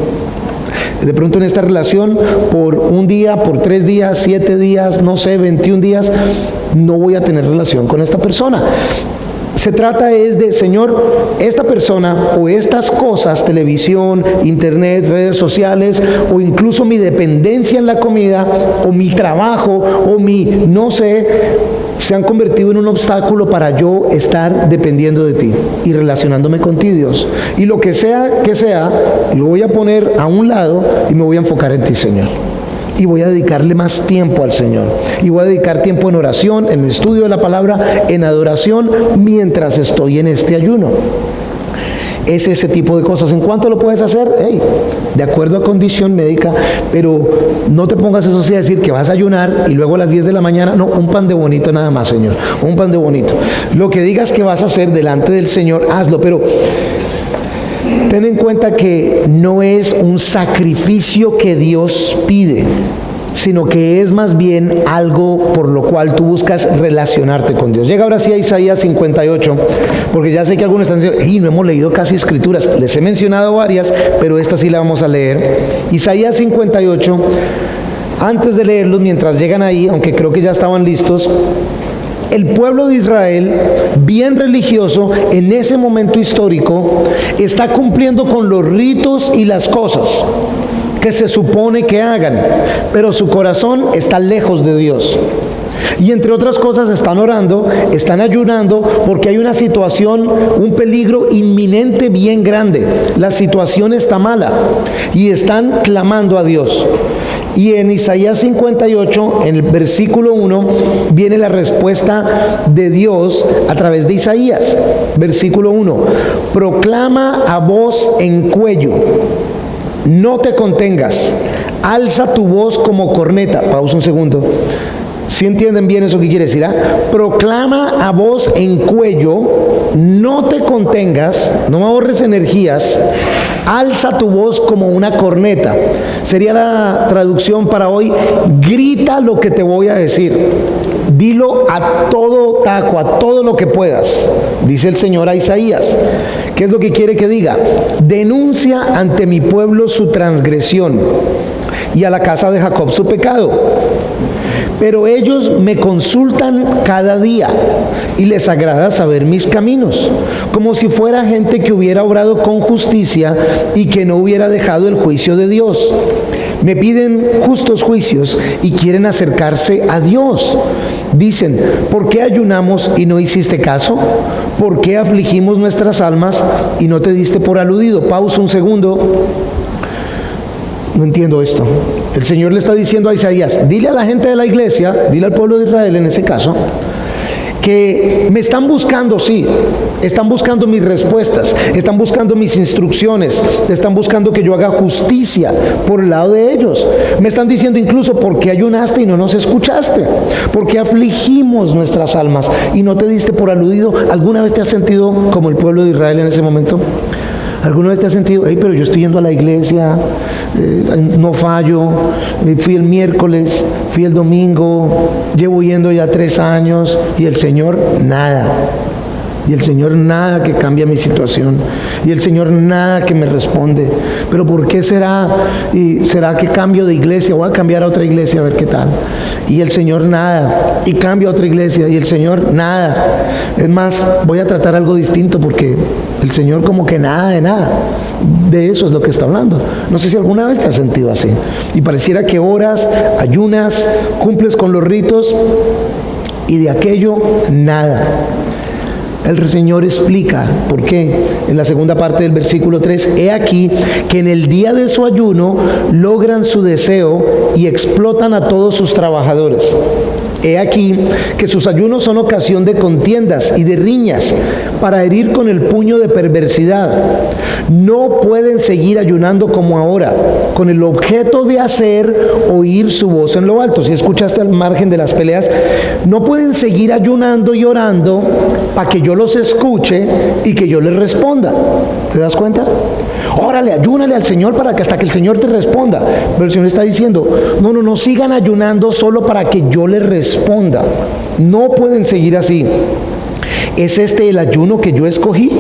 de pronto en esta relación, por un día, por 3 días, 7 días, no sé, 21 días, no voy a tener relación con esta persona. Se trata es de, Señor, esta persona o estas cosas, televisión, internet, redes sociales, o incluso mi dependencia en la comida, o mi trabajo, o mi, no sé, se han convertido en un obstáculo para yo estar dependiendo de ti y relacionándome con ti, Dios. Y lo que sea, lo voy a poner a un lado y me voy a enfocar en ti, Señor. Y voy a dedicarle más tiempo al Señor. Y voy a dedicar tiempo en oración, en el estudio de la palabra, en adoración, mientras estoy en este ayuno. Es ese tipo de cosas. ¿En cuánto lo puedes hacer? Hey, de acuerdo a condición médica, pero no te pongas eso sí a decir que vas a ayunar y luego a las 10 de la mañana, no, un pan de bonito nada más, Señor, un pan de bonito. Lo que digas que vas a hacer delante del Señor, hazlo, pero ten en cuenta que no es un sacrificio que Dios pide, sino que es más bien algo por lo cual tú buscas relacionarte con Dios. Llega ahora sí a Isaías 58, porque ya sé que algunos están diciendo, y no hemos leído casi escrituras. Les he mencionado varias, pero esta sí la vamos a leer. Isaías 58, antes de leerlos, mientras llegan ahí, aunque creo que ya estaban listos, el pueblo de Israel, bien religioso, en ese momento histórico, está cumpliendo con los ritos y las cosas que se supone que hagan, pero su corazón está lejos de Dios. Y entre otras cosas están orando, están ayunando, porque hay una situación, un peligro inminente bien grande. La situación está mala y están clamando a Dios. Y en Isaías 58, en el versículo 1, viene la respuesta de Dios a través de Isaías. Versículo 1, proclama a voz en cuello, no te contengas, alza tu voz como corneta. Pausa un segundo. ¿Sí entienden bien eso que quiere decir? Proclama a voz en cuello, no te contengas, no ahorres energías, alza tu voz como una corneta. Sería la traducción para hoy, grita lo que te voy a decir. Dilo a todo taco, a todo lo que puedas, dice el Señor a Isaías. ¿Qué es lo que quiere que diga? Denuncia ante mi pueblo su transgresión y a la casa de Jacob su pecado. Pero ellos me consultan cada día y les agrada saber mis caminos, como si fuera gente que hubiera obrado con justicia y que no hubiera dejado el juicio de Dios. Me piden justos juicios y quieren acercarse a Dios. Dicen, ¿por qué ayunamos y no hiciste caso? ¿Por qué afligimos nuestras almas y no te diste por aludido? Pausa un segundo. No entiendo esto. El Señor le está diciendo a Isaías, dile a la gente de la iglesia, dile al pueblo de Israel en ese caso, que me están buscando, sí, están buscando mis respuestas, están buscando mis instrucciones, están buscando que yo haga justicia por el lado de ellos. Me están diciendo incluso, ¿por qué ayunaste y no nos escuchaste? ¿Por qué afligimos nuestras almas y no te diste por aludido? ¿Alguna vez te has sentido como el pueblo de Israel en ese momento? ¿Alguna vez te has sentido, hey, pero yo estoy yendo a la iglesia, no fallo, fui el miércoles, fui el domingo, llevo yendo ya 3 años y el Señor nada? Y el Señor nada que cambia mi situación. Y el Señor nada que me responde. ¿Pero por qué será? ¿Y será que cambio de iglesia? Voy a cambiar a otra iglesia a ver qué tal. Y el Señor nada. Y cambio a otra iglesia. Y el Señor nada. Es más, voy a tratar algo distinto porque el Señor como que nada de nada. De eso es lo que está hablando. No sé si alguna vez te has sentido así. Y pareciera que oras, ayunas, cumples con los ritos y de aquello nada. El Señor explica por qué en la segunda parte del versículo 3. He aquí que en el día de su ayuno logran su deseo y explotan a todos sus trabajadores. He aquí que sus ayunos son ocasión de contiendas y de riñas para herir con el puño de perversidad. No pueden seguir ayunando como ahora, con el objeto de hacer oír su voz en lo alto. Si escuchaste al margen de las peleas, no pueden seguir ayunando y orando para que yo los escuche y que yo les responda. ¿Te das cuenta? órale, ayúnale al Señor para que hasta que el Señor te responda. Pero el Señor está diciendo, no sigan ayunando solo para que yo les responda. No pueden seguir así. ¿Es este el ayuno que yo escogí?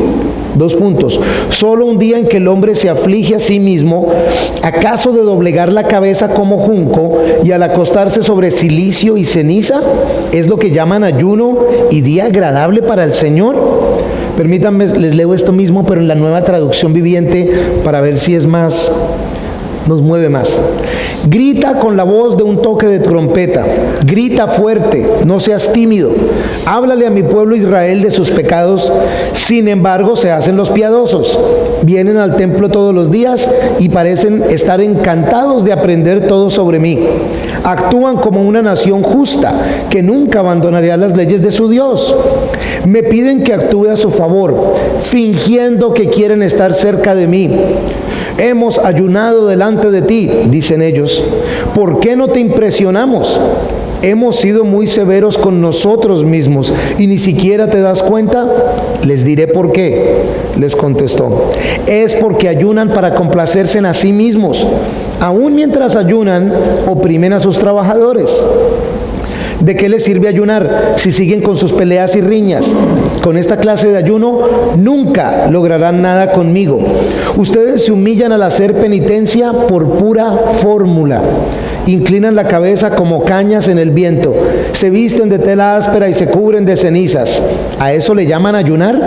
2 puntos. Solo un día en que el hombre se aflige a sí mismo, ¿acaso de doblegar la cabeza como junco y al acostarse sobre cilicio y ceniza? ¿Es lo que llaman ayuno y día agradable para el Señor? Permítanme, les leo esto mismo, pero en la Nueva Traducción Viviente, para ver si es más, nos mueve más. Grita con la voz de un toque de trompeta, grita fuerte, no seas tímido, háblale a mi pueblo Israel de sus pecados. Sin embargo, se hacen los piadosos, vienen al templo todos los días y parecen estar encantados de aprender todo sobre mí. Actúan como una nación justa que nunca abandonará las leyes de su Dios. Me piden que actúe a su favor, fingiendo que quieren estar cerca de mí. Hemos ayunado delante de ti, dicen ellos. ¿Por qué no te impresionamos? Hemos sido muy severos con nosotros mismos y ni siquiera te das cuenta. Les diré por qué, les contestó. Es porque ayunan para complacerse en a sí mismos. Aún mientras ayunan, oprimen a sus trabajadores. ¿De qué les sirve ayunar si siguen con sus peleas y riñas? Con esta clase de ayuno nunca lograrán nada conmigo. Ustedes se humillan al hacer penitencia por pura fórmula. Inclinan la cabeza como cañas en el viento. Se visten de tela áspera y se cubren de cenizas. ¿A eso le llaman ayunar?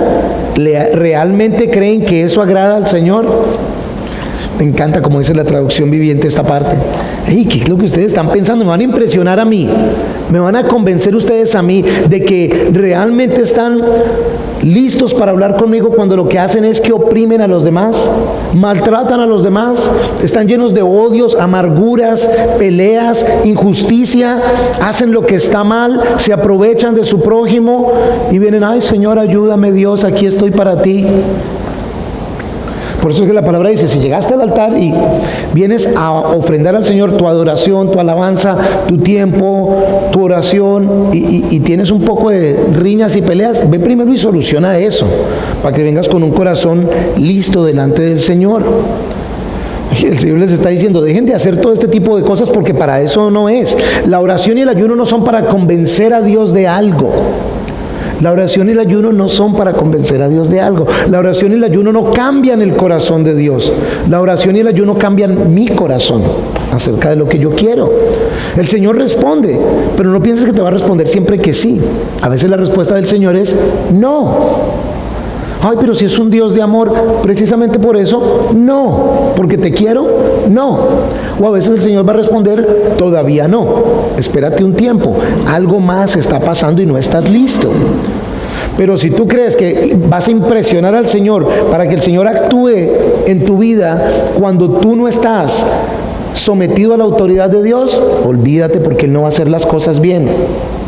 ¿Realmente creen que eso agrada al Señor? Me encanta como dice la Traducción Viviente esta parte. ¿Qué es lo que ustedes están pensando? ¿Me van a impresionar a mí? ¿Me van a convencer ustedes a mí de que realmente están listos para hablar conmigo cuando lo que hacen es que oprimen a los demás, maltratan a los demás, están llenos de odios, amarguras, peleas, injusticia, hacen lo que está mal, se aprovechan de su prójimo y vienen, ay Señor, ayúdame Dios, aquí estoy para ti? Por eso es que la palabra dice, si llegaste al altar y vienes a ofrendar al Señor tu adoración, tu alabanza, tu tiempo, tu oración, y tienes un poco de riñas y peleas, ve primero y soluciona eso, para que vengas con un corazón listo delante del Señor. El Señor les está diciendo, dejen de hacer todo este tipo de cosas porque para eso no es. La oración y el ayuno no son para convencer a Dios de algo. La oración y el ayuno no son para convencer a Dios de algo. La oración y el ayuno no cambian el corazón de Dios. La oración y el ayuno cambian mi corazón acerca de lo que yo quiero. El Señor responde, pero no pienses que te va a responder siempre que sí. A veces la respuesta del Señor es no. Ay, pero si es un Dios de amor, precisamente por eso, no. Porque te quiero, no. O a veces el Señor va a responder, todavía no. Espérate un tiempo. Algo más está pasando y no estás listo. Pero si tú crees que vas a impresionar al Señor para que el Señor actúe en tu vida cuando tú no estás sometido a la autoridad de Dios, olvídate porque Él no va a hacer las cosas bien.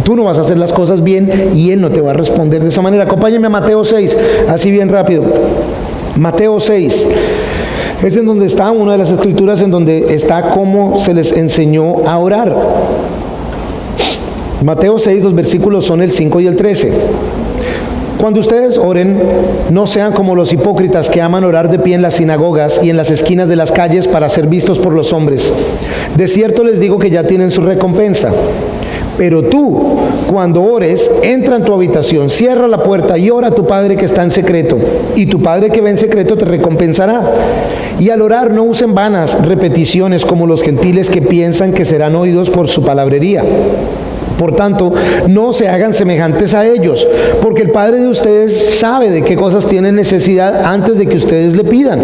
Tú no vas a hacer las cosas bien y Él no te va a responder de esa manera. Acompáñenme a Mateo 6, así bien rápido. Mateo 6. Es en donde está una de las escrituras en donde está cómo se les enseñó a orar. Mateo 6, los versículos son el 5 y el 13. Cuando ustedes oren, no sean como los hipócritas que aman orar de pie en las sinagogas y en las esquinas de las calles para ser vistos por los hombres. De cierto les digo que ya tienen su recompensa. Pero tú, cuando ores, entra en tu habitación, cierra la puerta y ora a tu Padre que está en secreto. Y tu Padre que ve en secreto te recompensará. Y al orar no usen vanas repeticiones como los gentiles que piensan que serán oídos por su palabrería. Por tanto, no se hagan semejantes a ellos, porque el Padre de ustedes sabe de qué cosas tienen necesidad antes de que ustedes le pidan.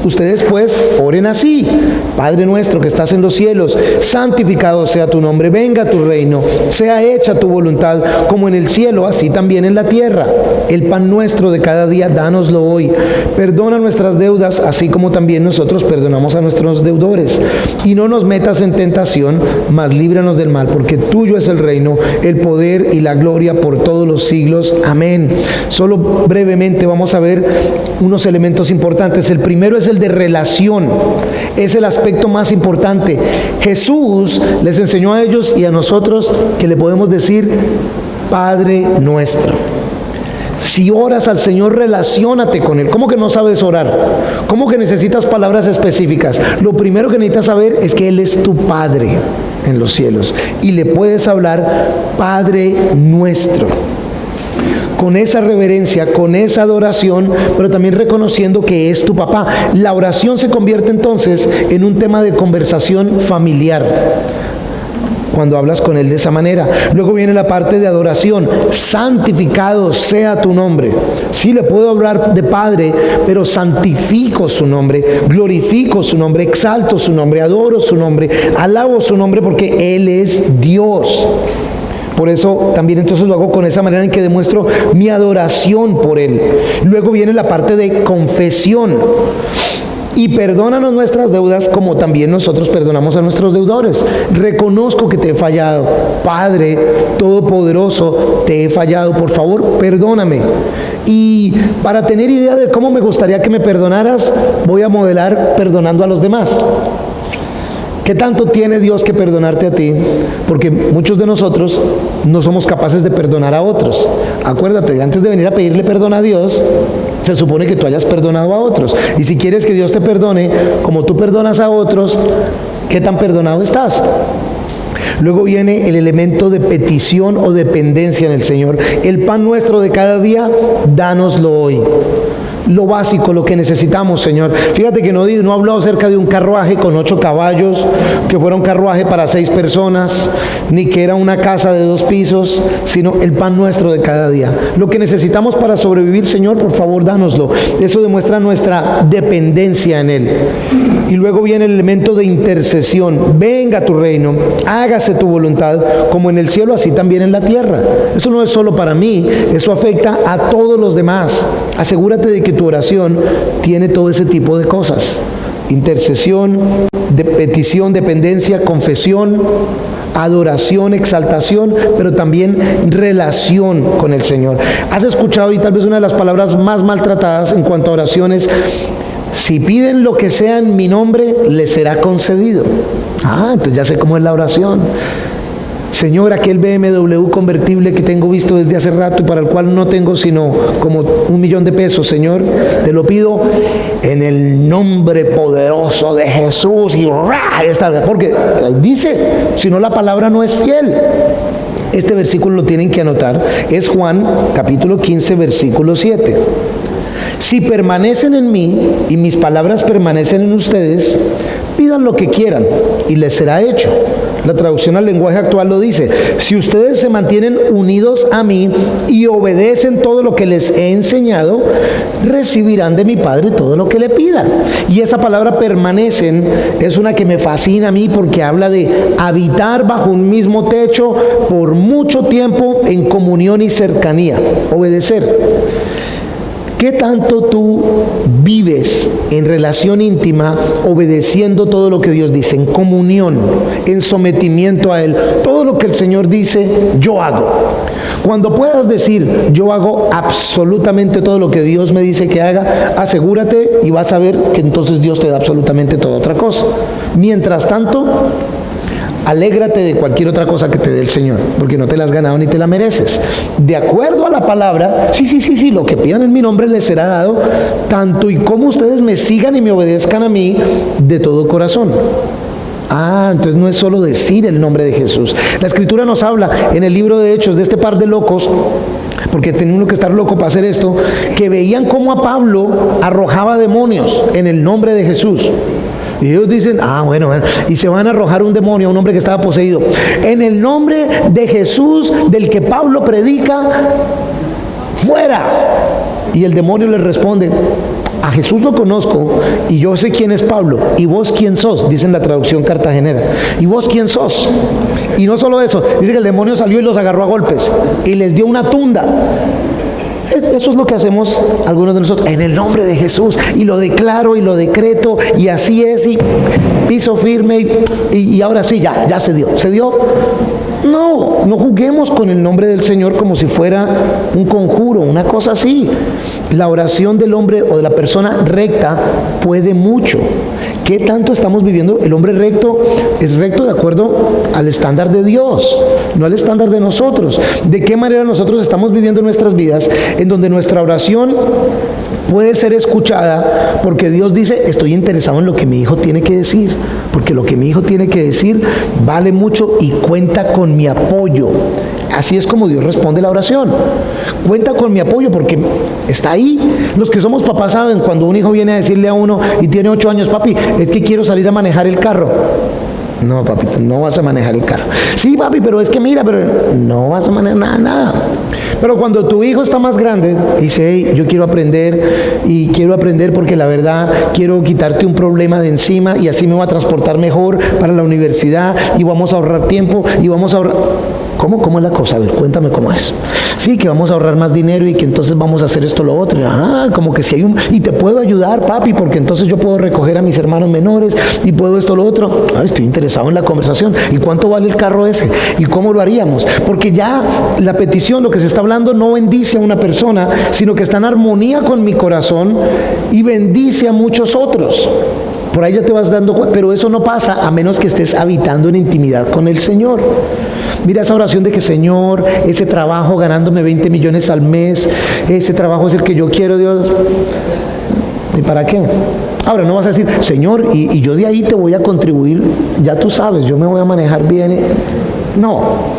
Ustedes pues oren así: Padre nuestro que estás en los cielos, santificado sea tu nombre, venga tu reino, sea hecha tu voluntad, como en el cielo, así también en la tierra. El pan nuestro de cada día, dánoslo hoy. Perdona nuestras deudas, así como también nosotros perdonamos a nuestros deudores. Y no nos metas en tentación, mas líbranos del mal, porque tuyo es el reino, el poder y la gloria por todos los siglos. Amén. Solo brevemente vamos a ver unos elementos importantes. El primero es el de relación. Es el aspecto más importante. Jesús les enseñó a ellos y a nosotros que le podemos decir Padre nuestro. Si oras al Señor, relaciónate con Él. ¿Cómo que no sabes orar? ¿Cómo que necesitas palabras específicas? Lo primero que necesitas saber es que Él es tu Padre en los cielos. Y le puedes hablar, Padre nuestro. Con esa reverencia, con esa adoración, pero también reconociendo que es tu papá. La oración se convierte entonces en un tema de conversación familiar cuando hablas con Él de esa manera. Luego viene la parte de adoración. Santificado sea tu nombre. Sí, le puedo hablar de Padre, pero santifico su nombre, glorifico su nombre, exalto su nombre, adoro su nombre, alabo su nombre, porque Él es Dios. Por eso también entonces lo hago con esa manera en que demuestro mi adoración por Él. Luego viene la parte de confesión. Y perdónanos nuestras deudas como también nosotros perdonamos a nuestros deudores. Reconozco que te he fallado. Padre Todopoderoso, te he fallado. Por favor, perdóname. Y para tener idea de cómo me gustaría que me perdonaras, voy a modelar perdonando a los demás. ¿Qué tanto tiene Dios que perdonarte a ti? Porque muchos de nosotros no somos capaces de perdonar a otros. Acuérdate, antes de venir a pedirle perdón a Dios, se supone que tú hayas perdonado a otros. Y si quieres que Dios te perdone, como tú perdonas a otros, ¿qué tan perdonado estás? Luego viene el elemento de petición o dependencia en el Señor. El pan nuestro de cada día, dánoslo hoy. Lo básico, lo que necesitamos, Señor. Fíjate que no habló acerca de un carruaje con 8 caballos, que fuera un carruaje para 6 personas, ni que era una casa de 2 pisos, sino el pan nuestro de cada día. Lo que necesitamos para sobrevivir, Señor, por favor, dánoslo. Eso demuestra nuestra dependencia en Él. Y luego viene el elemento de intercesión. Venga tu reino, hágase tu voluntad, como en el cielo, así también en la tierra. Eso no es solo para mí, eso afecta a todos los demás. Asegúrate de que tu oración tiene todo ese tipo de cosas: intercesión, de petición, dependencia, confesión, adoración, exaltación, pero también relación con el Señor. Has escuchado, y tal vez una de las palabras más maltratadas en cuanto a oraciones: si piden lo que sea en mi nombre, les será concedido. Entonces ya sé cómo es la oración. Señor, aquel BMW convertible que tengo visto desde hace rato y para el cual no tengo sino como $1,000,000, Señor, te lo pido en el nombre poderoso de Jesús. Y porque dice, si no, la palabra no es fiel. Este versículo lo tienen que anotar. Es Juan capítulo 15, versículo 7. Si permanecen en mí y mis palabras permanecen en ustedes, pidan lo que quieran y les será hecho. La traducción al lenguaje actual lo dice: si ustedes se mantienen unidos a mí y obedecen todo lo que les he enseñado, recibirán de mi Padre todo lo que le pidan. Y esa palabra permanecen es una que me fascina a mí, porque habla de habitar bajo un mismo techo por mucho tiempo en comunión y cercanía. Obedecer. ¿Qué tanto tú vives en relación íntima, obedeciendo todo lo que Dios dice, en comunión, en sometimiento a Él? Todo lo que el Señor dice, yo hago. Cuando puedas decir, yo hago absolutamente todo lo que Dios me dice que haga, asegúrate y vas a ver que entonces Dios te da absolutamente toda otra cosa. Mientras tanto, alégrate de cualquier otra cosa que te dé el Señor, porque no te la has ganado ni te la mereces. De acuerdo a la palabra, sí, lo que pidan en mi nombre les será dado, tanto y como ustedes me sigan y me obedezcan a mí de todo corazón. Entonces no es solo decir el nombre de Jesús. La Escritura nos habla en el libro de Hechos de este par de locos, porque tenía uno que estar loco para hacer esto, que veían cómo a Pablo arrojaba demonios en el nombre de Jesús. Y ellos dicen, bueno, y se van a arrojar un demonio a un hombre que estaba poseído. En el nombre de Jesús, del que Pablo predica, fuera. Y el demonio les responde: a Jesús lo conozco y yo sé quién es Pablo. ¿Y vos quién sos? Dice en la traducción cartagenera. ¿Y vos quién sos? Y no solo eso, dice que el demonio salió y los agarró a golpes y les dio una tunda. Eso es lo que hacemos algunos de nosotros, en el nombre de Jesús, y lo declaro y lo decreto, y así es, y piso firme, y ahora sí, ya se dio. No juguemos con el nombre del Señor como si fuera un conjuro, una cosa así. La oración del hombre o de la persona recta puede mucho. ¿Qué tanto estamos viviendo? El hombre recto es recto de acuerdo al estándar de Dios, no al estándar de nosotros. ¿De qué manera nosotros estamos viviendo nuestras vidas en donde nuestra oración puede ser escuchada porque Dios dice, estoy interesado en lo que mi hijo tiene que decir, porque lo que mi hijo tiene que decir vale mucho y cuenta con mi apoyo? Así es como Dios responde la oración. Cuenta con mi apoyo porque está ahí. Los que somos papás saben cuando un hijo viene a decirle a uno y tiene 8 años, papi, es que quiero salir a manejar el carro. No, papito, no vas a manejar el carro. Sí, papi, pero es que mira, pero no vas a manejar nada. Pero cuando tu hijo está más grande, dice, hey, yo quiero aprender y quiero aprender porque la verdad quiero quitarte un problema de encima y así me voy a transportar mejor para la universidad y vamos a ahorrar tiempo y vamos a ahorrar... ¿Cómo es la cosa? A ver, cuéntame cómo es. Sí, que vamos a ahorrar más dinero y que entonces vamos a hacer esto, lo otro. Ah, como que si hay un... Y te puedo ayudar, papi, porque entonces yo puedo recoger a mis hermanos menores y puedo esto, lo otro. Ah, estoy interesado en la conversación. ¿Y cuánto vale el carro ese? ¿Y cómo lo haríamos? Porque ya la petición, lo que se está hablando, no bendice a una persona, sino que está en armonía con mi corazón y bendice a muchos otros. Por ahí ya te vas dando cuenta, pero eso no pasa a menos que estés habitando en intimidad con el Señor. Mira esa oración de que, Señor, ese trabajo ganándome 20 millones al mes, ese trabajo es el que yo quiero, Dios. ¿Y para qué? Ahora no vas a decir, Señor, y yo de ahí te voy a contribuir, ya tú sabes, yo me voy a manejar bien. No.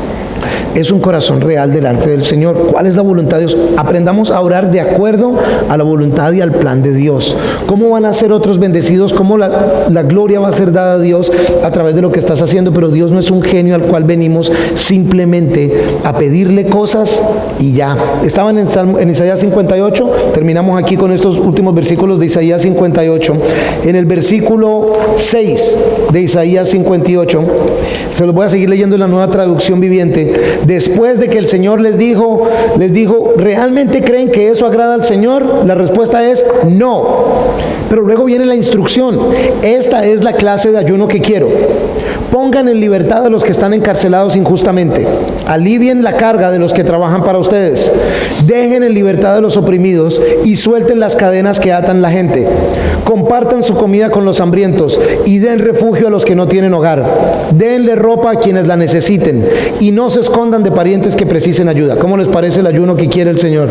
Es un corazón real delante del Señor. ¿Cuál es la voluntad de Dios? Aprendamos a orar de acuerdo a la voluntad y al plan de Dios. ¿Cómo van a ser otros bendecidos? ¿Cómo la gloria va a ser dada a Dios a través de lo que estás haciendo? Pero Dios no es un genio al cual venimos simplemente a pedirle cosas y ya. Estaban en Isaías 58. Terminamos aquí con estos últimos versículos de Isaías 58. En el versículo 6 de Isaías 58, se los voy a seguir leyendo en la Nueva Traducción Viviente. Después de que el Señor les dijo, ¿realmente creen que eso agrada al Señor? La respuesta es no. Pero luego viene la instrucción. Esta es la clase de ayuno que quiero. Pongan en libertad a los que están encarcelados injustamente. Alivien la carga de los que trabajan para ustedes. Dejen en libertad a los oprimidos y suelten las cadenas que atan la gente. Compartan su comida con los hambrientos y den refugio a los que no tienen hogar. Denle ropa a quienes la necesiten y no se escondan de parientes que precisen ayuda. ¿Cómo les parece el ayuno que quiere el Señor?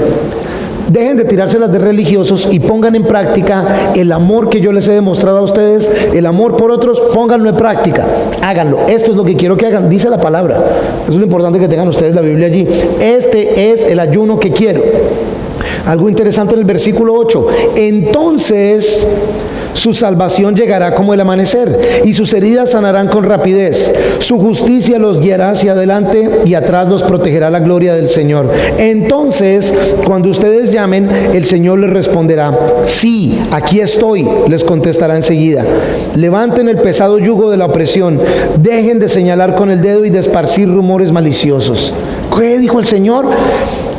Dejen de tirárselas de religiosos y pongan en práctica el amor que yo les he demostrado a ustedes, el amor por otros, pónganlo en práctica, háganlo. Esto es lo que quiero que hagan, dice la palabra. Eso es lo importante, que tengan ustedes la Biblia allí. Este es el ayuno que quiero. Algo interesante en el versículo 8. Entonces su salvación llegará como el amanecer y sus heridas sanarán con rapidez. Su justicia los guiará hacia adelante y atrás los protegerá la gloria del Señor. Entonces, cuando ustedes llamen, el Señor les responderá, sí, aquí estoy, les contestará enseguida. Levanten el pesado yugo de la opresión, dejen de señalar con el dedo y de esparcir rumores maliciosos. ¿Qué dijo el Señor?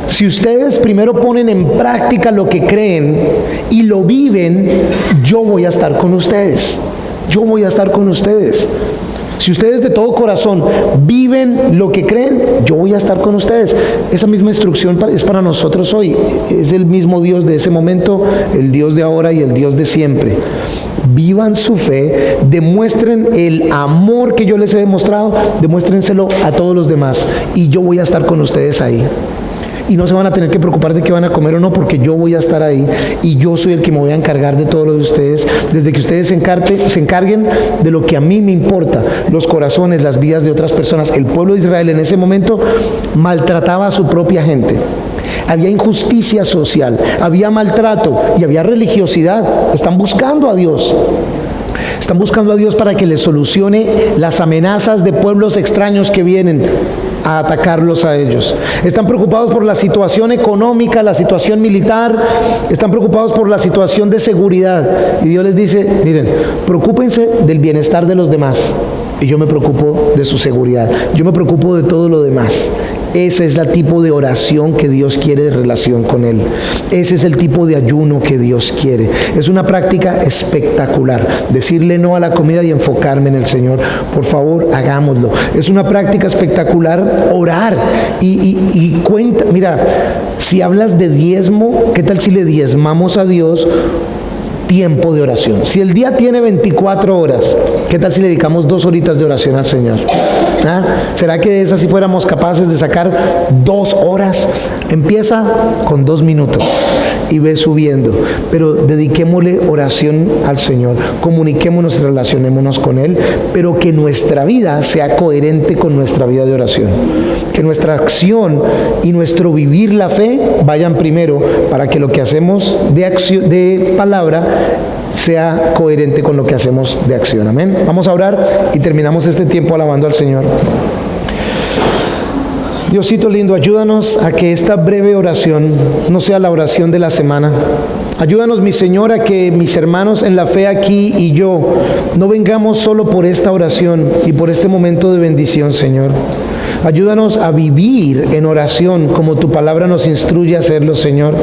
Si ustedes primero ponen en práctica lo que creen y lo viven, yo voy a estar con ustedes. Yo voy a estar con ustedes. Si ustedes de todo corazón viven lo que creen, yo voy a estar con ustedes. Esa misma instrucción es para nosotros hoy. Es el mismo Dios de ese momento, el Dios de ahora y el Dios de siempre. Vivan su fe, demuestren el amor que yo les he demostrado, demuéstrenselo a todos los demás y yo voy a estar con ustedes ahí. Y no se van a tener que preocupar de qué van a comer o no, porque yo voy a estar ahí y yo soy el que me voy a encargar de todo lo de ustedes, desde que ustedes se encarguen de lo que a mí me importa, los corazones, las vidas de otras personas. El pueblo de Israel en ese momento maltrataba a su propia gente. Había injusticia social, había maltrato y había religiosidad. Están buscando a Dios. Están buscando a Dios para que les solucione las amenazas de pueblos extraños que vienen a atacarlos a ellos. Están preocupados por la situación económica, la situación militar, están preocupados por la situación de seguridad. Y Dios les dice, miren, preocúpense del bienestar de los demás y yo me preocupo de su seguridad. Yo me preocupo de todo lo demás. Ese es el tipo de oración que Dios quiere de relación con Él. Ese es el tipo de ayuno que Dios quiere. Es una práctica espectacular. Decirle no a la comida y enfocarme en el Señor. Por favor, hagámoslo. Es una práctica espectacular orar. Y cuenta, mira, si hablas de diezmo, ¿qué tal si le diezmamos a Dios tiempo de oración. Si el día tiene 24 horas, ¿qué tal si le dedicamos 2 horitas de oración al Señor? ¿Ah? ¿Será que de esas si fuéramos capaces de sacar 2 horas? Empieza con 2 minutos y ve subiendo, pero dediquémosle oración al Señor, comuniquémonos y relacionémonos con Él, pero que nuestra vida sea coherente con nuestra vida de oración, que nuestra acción y nuestro vivir la fe vayan primero, para que lo que hacemos de acción, de palabra, sea coherente con lo que hacemos de acción. Amén. Vamos a orar y terminamos este tiempo alabando al Señor. Diosito lindo, ayúdanos a que esta breve oración no sea la oración de la semana. Ayúdanos, mi Señor, a que mis hermanos en la fe aquí y yo no vengamos solo por esta oración y por este momento de bendición, Señor. Ayúdanos a vivir en oración como tu palabra nos instruye a hacerlo, Señor.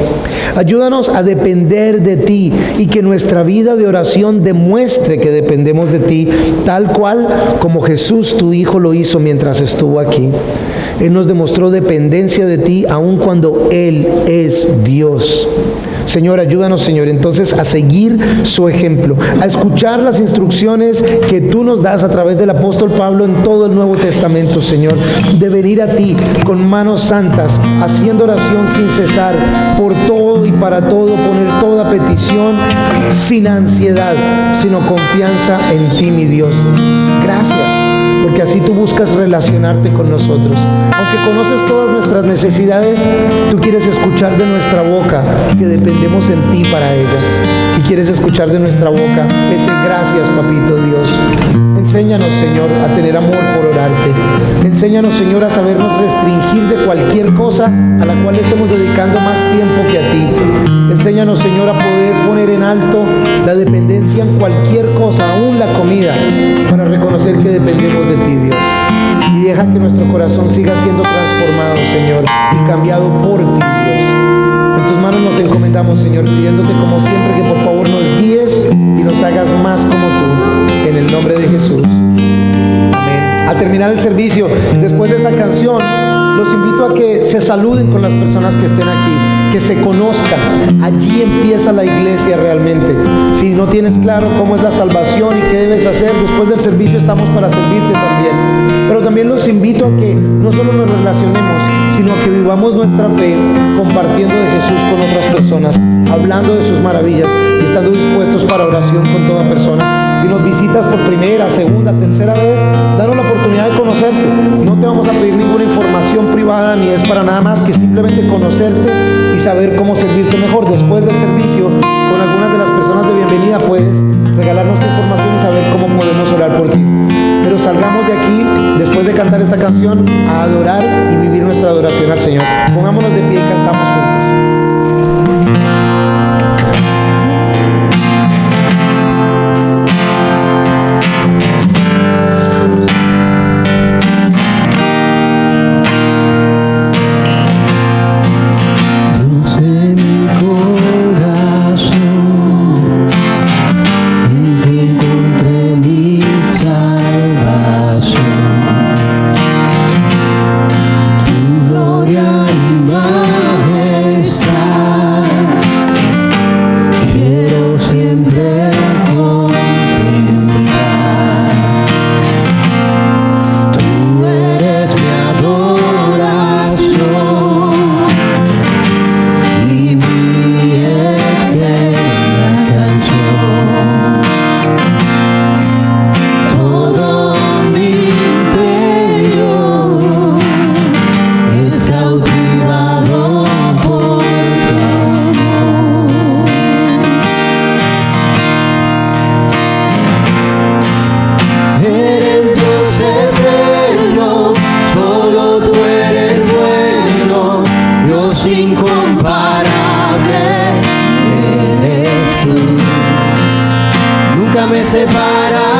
Ayúdanos a depender de ti y que nuestra vida de oración demuestre que dependemos de ti, tal cual como Jesús, tu Hijo, lo hizo mientras estuvo aquí. Él nos demostró dependencia de ti aun cuando Él es Dios. Señor, ayúdanos, Señor, entonces a seguir su ejemplo, a escuchar las instrucciones que tú nos das a través del apóstol Pablo en todo el Nuevo Testamento, Señor, de venir a ti con manos santas, haciendo oración sin cesar, por todo y para todo, poner toda petición sin ansiedad, sino confianza en ti, mi Dios. Gracias, porque así tú buscas relacionarte con nosotros. Aunque conoces todas nuestras necesidades, tú quieres escuchar de nuestra boca que dependemos en ti para ellas. Y quieres escuchar de nuestra boca ese gracias, papito Dios. Enséñanos, Señor, a tener amor por orarte. Enséñanos, Señor, a sabernos restringir de cualquier cosa a la cual estemos dedicando más tiempo que a ti. Enséñanos, Señor, a poder poner en alto la dependencia en cualquier cosa, aún la comida, para reconocer que dependemos de ti, Dios. Y deja que nuestro corazón siga siendo transformado, Señor, y cambiado por ti, Dios. En tus manos nos encomendamos, Señor, pidiéndote como siempre que por favor nos guíes y nos hagas más como tú, en el nombre de Jesús. Amén. Al terminar el servicio, después de esta canción, los invito a que se saluden con las personas que estén aquí, que se conozcan. Allí empieza la iglesia realmente. Si no tienes claro cómo es la salvación y qué debes hacer, después del servicio estamos para servirte también. Pero también los invito a que no solo nos relacionemos, sino a que vivamos nuestra fe compartiendo de Jesús con otras personas, hablando de sus maravillas y estando dispuestos para oración con toda persona. Si nos visitas por primera, segunda, tercera vez, danos la oportunidad de conocerte. No te vamos a pedir ninguna información privada, ni es para nada más que simplemente conocerte y saber cómo servirte mejor. Después del servicio, con algunas de las personas de bienvenida, puedes regalarnos tu información y saber cómo podemos orar por ti. Pero salgamos de aquí, después de cantar esta canción, a adorar y vivir nuestra adoración al Señor. Pongámonos de pie y cantamos juntos. Incomparable eres tú, nunca me separarás.